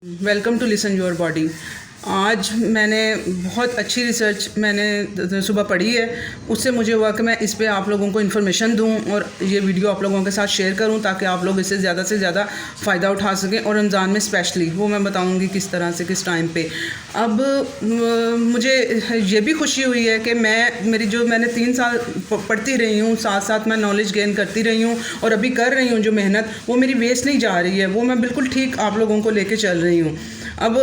Welcome to listen your body. आज मैंने बहुत अच्छी रिसर्च मैंने सुबह पढ़ी है, उससे मुझे हुआ कि मैं इस पे आप लोगों को इन्फॉर्मेशन दूं और ये वीडियो आप लोगों के साथ शेयर करूं ताकि आप लोग इससे ज़्यादा फ़ायदा उठा सकें। और रमज़ान में स्पेशली वो मैं बताऊंगी किस तरह से किस टाइम पे। अब मुझे ये भी खुशी हुई है कि मैंने 3 साल पढ़ती रही हूँ, साथ साथ मैं नॉलेज गेन करती रही हूँ और अभी कर रही हूँ जो मेहनत, वो मेरी वेस्ट नहीं जा रही है, वो मैं बिल्कुल ठीक आप लोगों को लेके चल रही हूँ। अब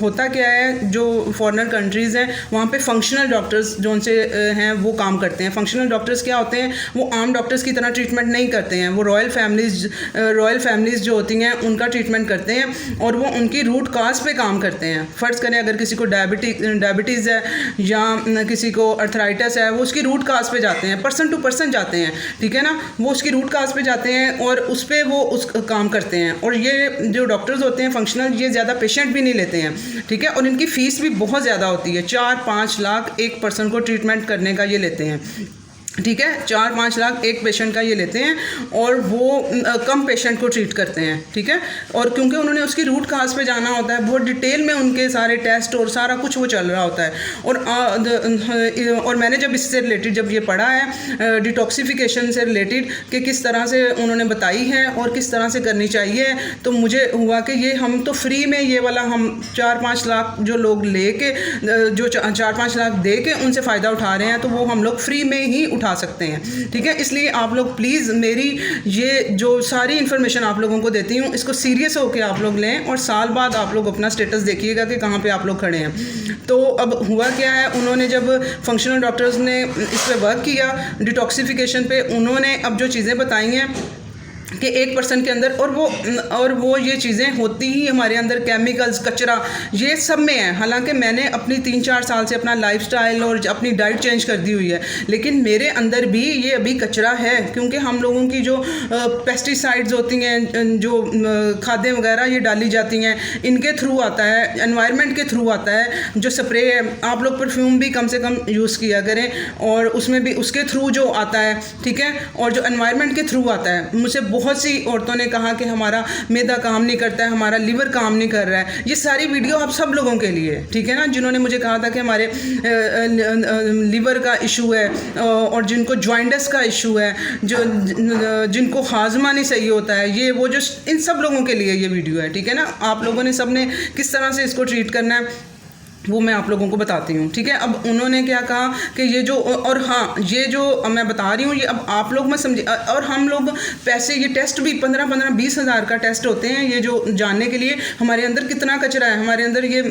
होता क्या है, जो फॉरेनर कंट्रीज़ हैं वहाँ पे फंक्शनल डॉक्टर्स जो उनसे हैं वो काम करते हैं। फंक्शनल डॉक्टर्स क्या होते हैं, वो आम डॉक्टर्स की तरह ट्रीटमेंट नहीं करते हैं, वो रॉयल फैमिलीज़ जो होती हैं उनका ट्रीटमेंट करते हैं और वो उनकी रूट काज पे काम करते हैं। फ़र्ज़ करें अगर किसी को डायबिटीज़ है या किसी को अर्थराइटिस है, वो उसकी रूट काज पे जाते हैं, पर्सन टू पर्सन जाते हैं, ठीक है ना। वो उसकी रूट काज पे जाते हैं और उस पर वो उस काम करते हैं। और ये जो डॉक्टर्स होते हैं फंक्शनल, ये ज़्यादा पेशेंट भी नहीं लेते हैं, ठीक है। और इनकी फ़ीस भी बहुत ज़्यादा होती है, 4-5 लाख एक पर्सन को ट्रीटमेंट करने का ये लेते हैं, ठीक है। 4-5 लाख एक पेशेंट का ये लेते हैं और वो कम पेशेंट को ट्रीट करते हैं, ठीक है। और क्योंकि उन्होंने उसकी रूट काज पे जाना होता है, बहुत डिटेल में उनके सारे टेस्ट और सारा कुछ वो चल रहा होता है। और मैंने जब इससे रिलेटेड जब ये पढ़ा है डिटॉक्सिफिकेशन से रिलेटेड कि किस तरह से उन्होंने बताई है और किस तरह से करनी चाहिए, तो मुझे हुआ कि ये हम तो फ्री में ये वाला हम 4-5 लाख जो लोग लेके जो 4-5 लाख दे के उनसे फ़ायदा उठा रहे हैं, तो वो हम लोग फ्री में ही उठा सकते हैं, ठीक है। इसलिए आप लोग प्लीज़ मेरी ये जो सारी इन्फॉर्मेशन आप लोगों को देती हूँ इसको सीरियस होकर आप लोग लें और साल बाद आप लोग अपना स्टेटस देखिएगा कि कहाँ पे आप लोग खड़े हैं। तो अब हुआ क्या है, उन्होंने जब फंक्शनल डॉक्टर्स ने इस पर वर्क किया डिटॉक्सिफिकेशन पे, उन्होंने अब जो चीज़ें बताई हैं कि एक पर्सन के अंदर और वो ये चीज़ें होती ही हमारे अंदर, केमिकल्स, कचरा, ये सब में है। हालांकि मैंने अपनी 3-4 साल से अपना लाइफस्टाइल और अपनी डाइट चेंज कर दी हुई है, लेकिन मेरे अंदर भी ये अभी कचरा है, क्योंकि हम लोगों की जो पेस्टिसाइड्स होती हैं, जो खादें वगैरह ये डाली जाती हैं, इनके थ्रू आता है, एनवायरनमेंट के थ्रू आता है। जो स्प्रे है, आप लोग परफ्यूम भी कम से कम यूज़ किया करें और उसमें भी उसके थ्रू जो आता है, ठीक है। और जो एनवायरनमेंट के थ्रू आता है, मुझसे बहुत सी औरतों ने कहा कि हमारा मैदा काम नहीं करता है, हमारा लिवर काम नहीं कर रहा है। ये सारी वीडियो आप सब लोगों के लिए, ठीक है ना, जिन्होंने मुझे कहा था कि हमारे लिवर का इशू है और जिनको जॉइंटस का इशू है, जिनको हाजमा नहीं सही होता है, ये वो जो इन सब लोगों के लिए ये वीडियो है, ठीक है ना। आप लोगों ने सब ने किस तरह से इसको ट्रीट करना है वो मैं आप लोगों को बताती हूँ, ठीक है। अब उन्होंने क्या कहा कि ये जो, और हाँ, ये जो मैं बता रही हूँ ये अब आप लोग मत समझिए। और हम लोग पैसे, ये टेस्ट भी 15-20 हज़ार का टेस्ट होते हैं, ये जो जानने के लिए हमारे अंदर कितना कचरा है, हमारे अंदर ये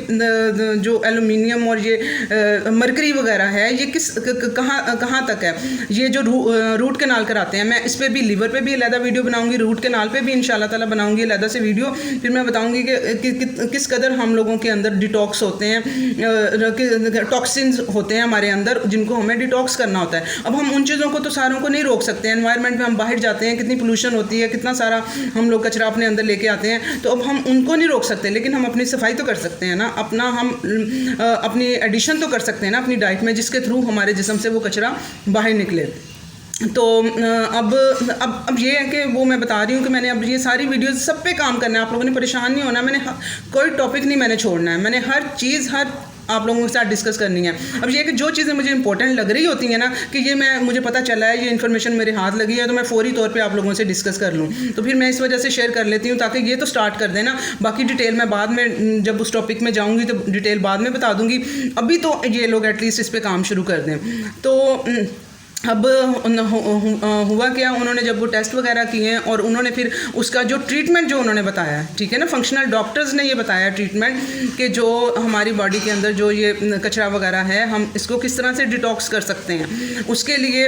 जो एल्युमिनियम और ये मरकरी वगैरह है, ये कहाँ तक है। ये जो रूट कैनाल कराते हैं, मैं इस पर भी, लिवर पे भी अलहदा वीडियो बनाऊँगी, रूट कैनाल पे भी इंशाल्लाह ताला बनाऊँगी अलहदा से वीडियो। फिर मैं बताऊँगी कि किस कदर हम लोगों के अंदर डिटॉक्स होते हैं, टॉक्सिन्स होते हैं हमारे अंदर, जिनको हमें डिटॉक्स करना होता है। अब हम उन चीज़ों को तो सारों को नहीं रोक सकते हैं। एनवायरनमेंट में हम बाहर जाते हैं, कितनी पोल्यूशन होती है, कितना सारा हम लोग कचरा अपने अंदर लेके आते हैं, तो अब हम उनको नहीं रोक सकते, लेकिन हम अपनी सफाई तो कर सकते हैं ना, अपनी एडिशन तो कर सकते हैं ना अपनी डाइट में, जिसके थ्रू हमारे जिस्म से वो कचरा बाहर निकले। तो अब ये है कि वो मैं बता रही हूँ कि मैंने अब ये सारी वीडियोस सब पे काम करना है, आप लोगों ने परेशान नहीं होना, मैंने कोई टॉपिक नहीं मैंने छोड़ना है, मैंने हर चीज़ आप लोगों के साथ डिस्कस करनी है। अब ये कि जो चीज़ें मुझे इंपॉर्टेंट लग रही होती हैं ना, कि ये मुझे पता चला है, ये इन्फॉर्मेशन मेरे हाथ लगी है, तो मैं फौरी तौर पे आप लोगों से डिस्कस कर लूँ, तो फिर मैं इस वजह से शेयर कर लेती हूँ ताकि ये तो स्टार्ट कर देना। बाकी डिटेल मैं बाद में जब उस टॉपिक में जाऊँगी तो डिटेल बाद में बता दूँगी, अभी तो ये लोग एटलीस्ट इस पर काम शुरू कर दें। तो अब हुआ क्या, उन्होंने जब वो टेस्ट वगैरह किए हैं और उन्होंने फिर उसका जो ट्रीटमेंट जो उन्होंने बताया है, ठीक है ना, फंक्शनल डॉक्टर्स ने ये बताया ट्रीटमेंट कि जो हमारी बॉडी के अंदर जो ये कचरा वगैरह है, हम इसको किस तरह से डिटॉक्स कर सकते हैं। उसके लिए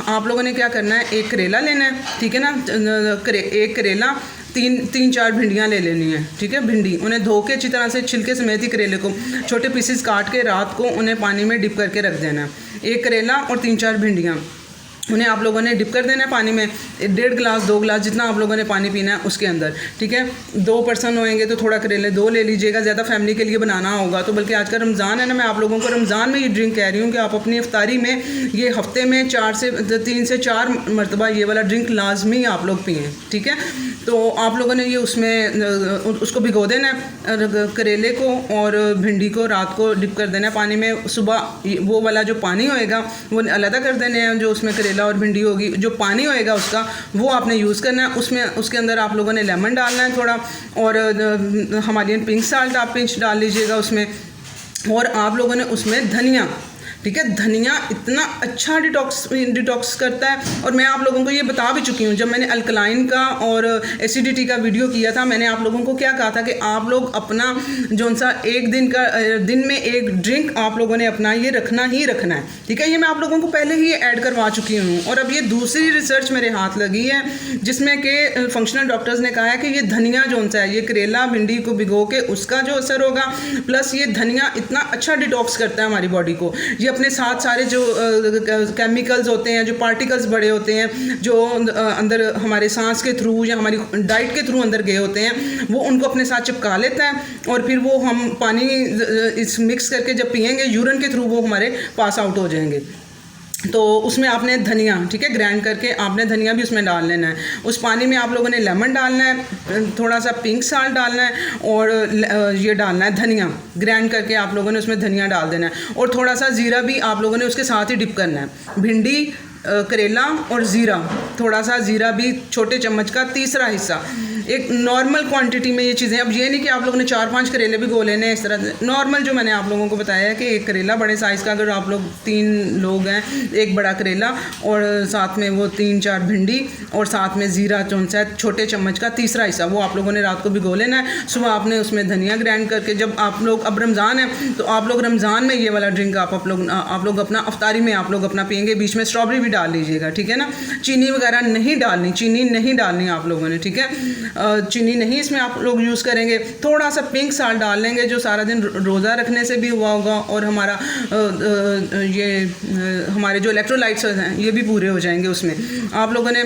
आप लोगों ने क्या करना है, एक करेला लेना है, ठीक है ना, एक करेला, 3-4 भिंडियाँ ले लेनी है, ठीक है। भिंडी उन्हें धो के अच्छी तरह से छिलके समेत ही करेले को छोटे पीसेस काट के रात को उन्हें पानी में डिप करके रख देना है। एक करेला और 3-4 भिंडियाँ। उन्हें आप लोगों ने डिप कर देना है पानी में, 1.5 गिलास 2 गिलास जितना आप लोगों ने पानी पीना है उसके अंदर, ठीक है। 2 पर्सन होंगे तो थोड़ा करेले 2 ले लीजिएगा, ज़्यादा फैमिली के लिए बनाना होगा तो। बल्कि आज का रमज़ान है ना, मैं आप लोगों को रमज़ान में ये ड्रिंक कह रही हूँ कि आप अपनी इफ्तारी में ये हफ्ते में 3 से 4 मरतबा ये वाला ड्रिंक लाजमी आप लोग पिएँ, ठीक है। तो आप लोगों ने ये उसमें उसको भिगो देना है करेले को और भिंडी को, रात को डिप कर देना है पानी में। सुबह वो वाला जो पानी होएगा वो अलग कर देने हैं, जो उसमें करेला और भिंडी होगी, जो पानी होएगा उसका वो आपने यूज़ करना है। उसमें उसके अंदर आप लोगों ने लेमन डालना है थोड़ा, और हमारे पिंक साल्ट आप पिंच डाल लीजिएगा उसमें, और आप लोगों ने उसमें धनिया, ठीक है। धनिया इतना अच्छा डिटॉक्स करता है। और मैं आप लोगों को ये बता भी चुकी हूँ, जब मैंने अल्कलाइन का और एसिडिटी का वीडियो किया था, मैंने आप लोगों को क्या कहा था कि आप लोग अपना जो सा एक दिन में एक ड्रिंक आप लोगों ने अपना ये रखना ही रखना है, ठीक है। ये मैं आप लोगों को पहले ही ऐड करवा चुकी हूँ। और अब ये दूसरी रिसर्च मेरे हाथ लगी है जिसमें कि फंक्शनल डॉक्टर्स ने कहा है कि ये धनिया जो सा है, ये करेला भिंडी को भिगो के उसका जो असर होगा, प्लस ये धनिया इतना अच्छा डिटॉक्स करता है हमारी बॉडी को। ये अपने साथ सारे जो केमिकल्स होते हैं, जो पार्टिकल्स बड़े होते हैं, जो अंदर हमारे सांस के थ्रू या हमारी डाइट के थ्रू अंदर गए होते हैं, वो उनको अपने साथ चिपका लेता है। और फिर वो हम पानी इस मिक्स करके जब पिएंगे यूरिन के थ्रू वो हमारे पास आउट हो जाएंगे। तो उसमें आपने धनिया, ठीक है, ग्राइंड करके आपने धनिया भी उसमें डाल लेना है। उस पानी में आप लोगों ने लेमन डालना है, थोड़ा सा पिंक साल्ट डालना है, और ये डालना है धनिया ग्राइंड करके आप लोगों ने उसमें धनिया डाल देना है। और थोड़ा सा ज़ीरा भी आप लोगों ने उसके साथ ही डिप करना है। भिंडी, करेला और ज़ीरा, थोड़ा सा ज़ीरा भी छोटे चम्मच का तीसरा हिस्सा, एक नॉर्मल क्वांटिटी में ये चीज़ें। अब ये नहीं कि आप लोगों ने 4-5 करेले भी गो लेने, इस तरह से नॉर्मल जो मैंने आप लोगों को बताया है कि एक करेला बड़े साइज़ का, अगर आप लोग 3 लोग हैं, एक बड़ा करेला और साथ में वो 3-4 भिंडी और साथ में ज़ीरा चौंसा छोटे चम्मच का तीसरा हिस्सा, वो आप लोगों ने रात को भिगो लेना है। सुबह आपने उसमें धनिया ग्राइंड करके, जब आप लोग, अब रमज़ान है तो आप लोग रमज़ान में ये वाला ड्रिंक आप लोग अपना अफ्तारी में आप लोग अपना पियेंगे। बीच में स्ट्रॉबेरी भी डाल लीजिएगा, ठीक है ना। चीनी वगैरह नहीं डालनी, चीनी नहीं डालनी आप लोगों ने, ठीक है। चीनी नहीं इसमें आप लोग यूज़ करेंगे। थोड़ा सा पिंक साल्ट डाल लेंगे, जो सारा दिन रोज़ा रखने से भी हुआ होगा, और हमारा हमारे जो इलेक्ट्रोलाइट्स हैं ये भी पूरे हो जाएंगे उसमें। आप लोगों ने,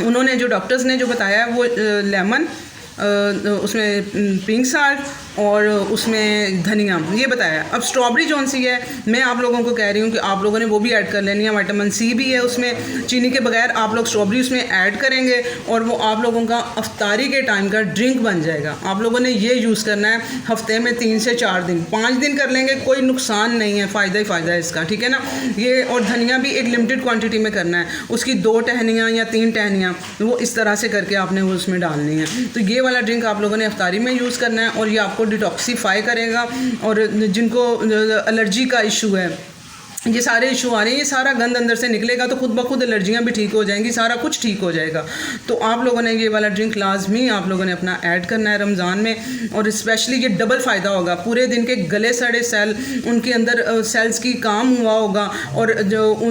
उन्होंने जो डॉक्टर्स ने जो बताया वो लेमन, उसमें पिंक साल्ट और उसमें धनिया, ये बताया। अब स्ट्रॉबेरी जौन सी है, मैं आप लोगों को कह रही हूँ कि आप लोगों ने वो भी ऐड कर लेनी है। विटामिन सी भी है उसमें, चीनी के बगैर आप लोग स्ट्रॉबेरी उसमें ऐड करेंगे और वो आप लोगों का अफ्तारी के टाइम का ड्रिंक बन जाएगा। आप लोगों ने ये यूज़ करना है हफ्ते में 3 से 4 दिन, 5 दिन कर लेंगे, कोई नुकसान नहीं है, फ़ायदा ही फ़ायदा है इसका, ठीक है ना। ये, और धनिया भी एक लिमिटेड क्वान्टिटी में करना है, उसकी 2 टहनियाँ या 3 टहनियाँ वो इस तरह से करके आपने वो उसमें डालनी है। तो ये वाला ड्रिंक आप लोगों ने अफ्तारी में यूज़ करना है और ये आपको डिटॉक्सीफाई करेगा। और जिनको एलर्जी का इशू है, ये सारे इशू आ रहे हैं, ये सारा गंद अंदर से निकलेगा तो खुद ब खुद एलर्जियाँ भी ठीक हो जाएंगी, सारा कुछ ठीक हो जाएगा। तो आप लोगों ने ये वाला ड्रिंक लाजमी आप लोगों ने अपना ऐड करना है रमज़ान में। और स्पेशली ये डबल फ़ायदा होगा, पूरे दिन के गले सड़े सेल, उनके अंदर सेल्स की काम हुआ होगा, और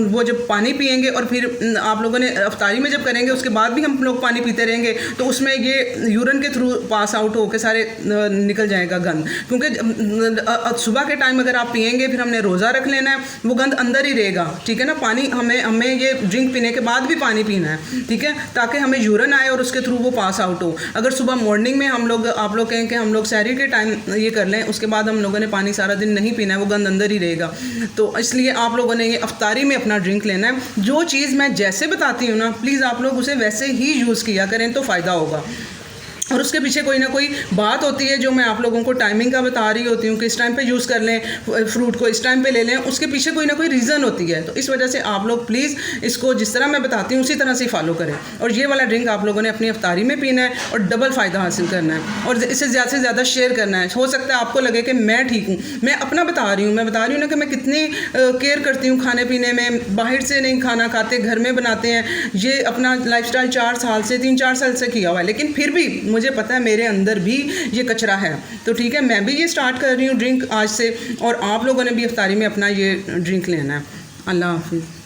वो जब पानी पिएंगे और फिर आप लोगों ने अफ्तारी में जब करेंगे उसके बाद भी हम लोग पानी पीते रहेंगे तो उसमें ये यूरिन के थ्रू पास आउट होकर सारे निकल जाएगा गंद। क्योंकि सुबह के टाइम अगर आप पिएंगे, फिर हमने रोज़ा रख लेना है, वो गंद अंदर ही रहेगा, ठीक है ना। पानी हमें ये ड्रिंक पीने के बाद भी पानी पीना है, ठीक है, ताकि हमें यूरिन आए और उसके थ्रू वो पास आउट हो। अगर सुबह मॉर्निंग में आप लोग कहें कि हम लोग सहरी के टाइम ये कर लें, उसके बाद हम लोगों ने पानी सारा दिन नहीं पीना है, वो गंद अंदर ही रहेगा। तो इसलिए आप लोगों ने ये अफ्तारी में अपना ड्रिंक लेना है। जो चीज़ मैं जैसे बताती हूँ ना, प्लीज़ आप लोग उसे वैसे ही यूज़ किया करें तो फ़ायदा होगा। और उसके पीछे कोई ना कोई बात होती है जो मैं आप लोगों को टाइमिंग का बता रही होती हूँ कि इस टाइम पे यूज़ कर लें, फ्रूट को इस टाइम पे ले लें, उसके पीछे कोई ना कोई रीज़न होती है। तो इस वजह से आप लोग प्लीज़ इसको जिस तरह मैं बताती हूँ उसी तरह से फॉलो करें। और ये वाला ड्रिंक आप लोगों ने अपनी अफ्तारी में पीना है और डबल फ़ायदा हासिल करना है और इसे ज़्यादा से ज़्यादा शेयर करना है। हो सकता है आपको लगे कि मैं ठीक हूँ, मैं अपना बता रही हूँ, मैं बता रही हूँ ना कि मैं कितनी केयर करती हूँ खाने पीने में, बाहर से नहीं खाना खाते, घर में बनाते हैं। ये अपना लाइफस्टाइल 3-4 साल से किया हुआ है, लेकिन फिर भी मुझे पता है मेरे अंदर भी ये कचरा है। तो ठीक है, मैं भी ये स्टार्ट कर रही हूँ ड्रिंक आज से, और आप लोगों ने भी इफ्तारी में अपना ये ड्रिंक लेना है। अल्लाह हाफिज़।